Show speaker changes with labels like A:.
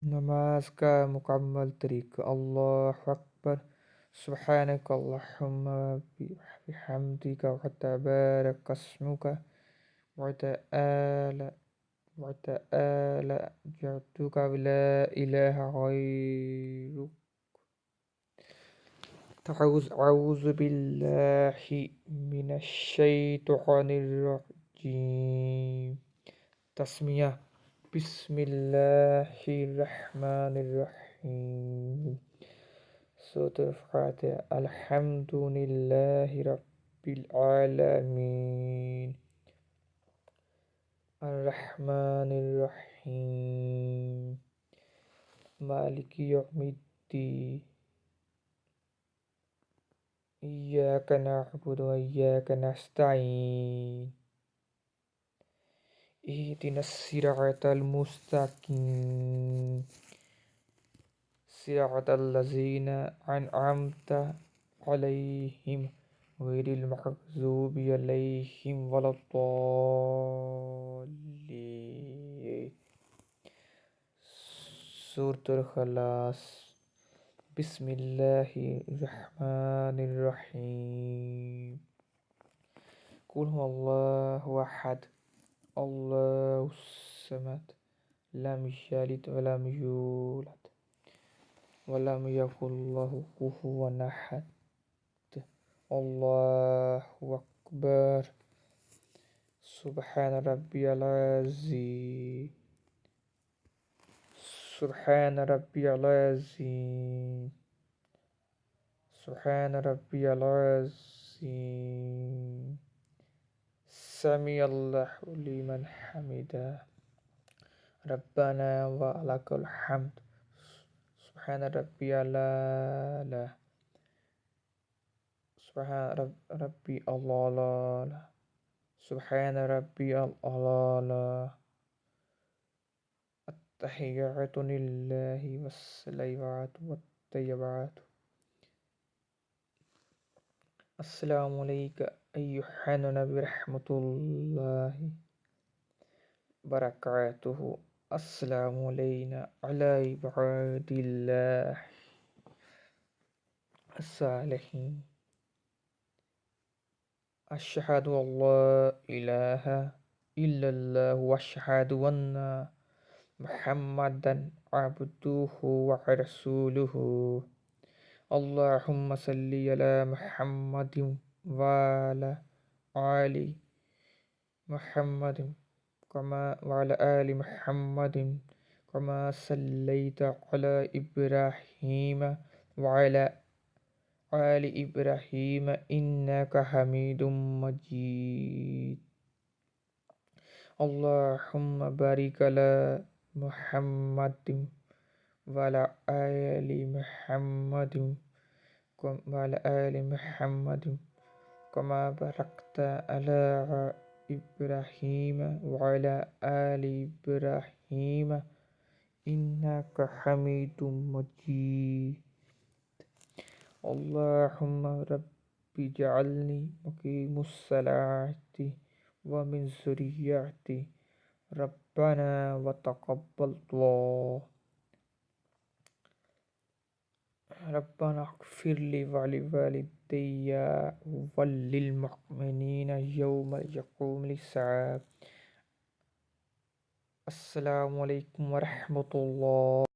A: نماز کا مکمل طریقہ: اللہ اکبر، سبحانک اللہم بحمدک وتبارک اسمک وتعالى جدك ولا إله غيرك. أعوذ بالله من الشيطان الرجيم. تسمیہ: بسم اللہ الرحمن الرحیم. سورۃ الفاتحہ. الحمد للہ رب العالمین الرحمن الرحیم مالک یوم الدین. ایاک نعبد و ایاک نستعین. اهدنا الصراط المستقیم صراط الذین أنعمت علیہم غیر المغضوب علیہم ولا الضالین. سورۃ الاخلاص. بسم اللہ الرحمن الرحیم. قل هو اللہ احد اللہ الصمد لم یلد ولم یولد ولم یکن له کفوا احد. اللہ اکبر. سبحان ربی العظیم. سبحان ربی العظیم. سبحان ربی العظیم. سمیع اللہ لمن حمدہ. ربنا ولک الحمد. سبحان ربی الاعلی. سبحان ربی الاعلی. سبحان ربی الاعلی. التحیات للہ والصلوات والطیبات. السلام علیک ایہا النبی ورحمۃ اللہ وبرکاتہ. السلام علینا وعلی عباد اللہ الصالحین. اشہد ان لا الہ الا اللہ واشہد ان محمدا عبدہ ورسولہ. اللہم صلی علی محمد وعلی آل محمد وعلی آل محمد کما صلیت علی ابراہیم وعلی آل ابراہیم انک حمید مجید. اللہم بارک علی محمد وعلی آل محمد وعلی آل محمد کما بارکت علی ابراہیم وعلی آل ابراہیم انک حمید مجید. اللہم رب اجعلنی مقیم الصلاۃ ومن ذریتی ربنا وتقبل دعاء. ربنا اغفر لی ولوالدی وللمؤمنین یوم یقوم الحساب. السلام علیکم ورحمۃ اللہ.